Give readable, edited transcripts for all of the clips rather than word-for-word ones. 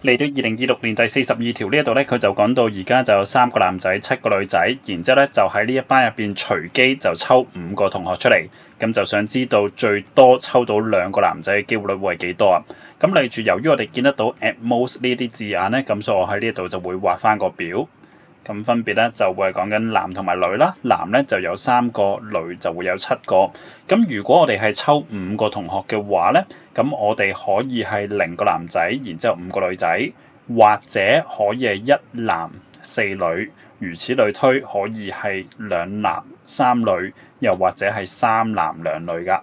嚟到2026年第42條呢一度咧，佢就講到而家就有3個男仔、7個女仔，然之後咧就喺呢一班入邊隨機就抽5個同學出嚟，咁就想知道最多抽到2個男仔嘅機會率會係幾多啊？咁例如由於我哋見得到 at most 呢啲字眼咧，咁所以我喺呢度就會畫翻個表。咁分別咧就會係講緊男同埋女啦，男咧就有3個，女就會有7個。咁如果我哋係抽5個同學嘅話咧，咁我哋可以係0個男仔，然之後5個女仔，或者可以係1男4女，如此類推，可以係2男3女，又或者係3男2女㗎。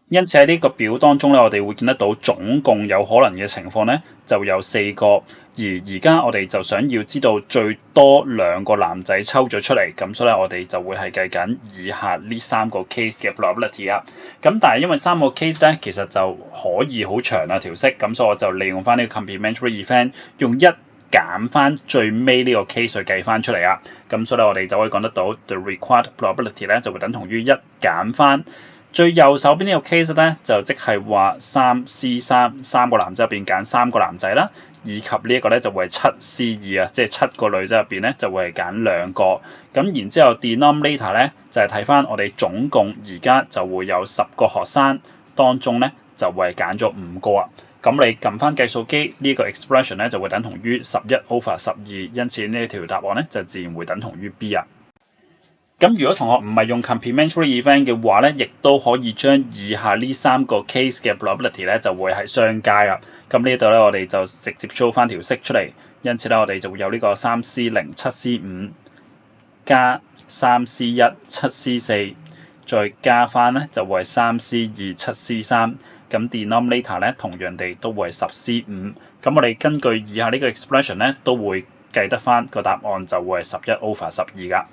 因此喺呢個表當中咧，我哋會見得到總共有可能嘅情況咧，就有4個。而家我哋就想要知道最多2個男仔抽咗出嚟，咁所以咧我哋就會係計緊以下呢3個 case 嘅 probability 啊。咁但係因為3個 case 咧，其實就可以好長啊條式，咁所以我就利用翻呢個 complementary event，用1減翻最尾呢個 case 去計翻出嚟啊。咁所以咧我哋就可以講得到 the required probability 咧就會等同於1減翻最右手邊呢個 case 咧，就即係話3 個男仔入邊揀3個男仔啦，以及呢一個咧就會係7 啊，即係7個女仔入邊咧就會係揀2個。咁然之後 denominator 咧就係睇翻我哋總共而家就會有10個學生當中咧就會係揀咗5個啊。咁你撳翻計數機呢個 expression 咧就會等同於11/12，因此呢條答案咧就自然會等同於 B 啊。咁如果同學唔係用 complementary event 嘅話咧，亦都可以將以下呢3個 case 嘅 probability 咧就會係相加啊。咁呢度咧我哋就直接 show 翻條式出嚟，因此咧我哋就會有呢個3C0 7C5 加3C1 7C4，再加翻咧就會係3C2 7C3，咁 denominator 咧同樣地都會係10C5。咁我哋根據以下呢個 expression 咧都會計得翻個答案就會係11/12㗎。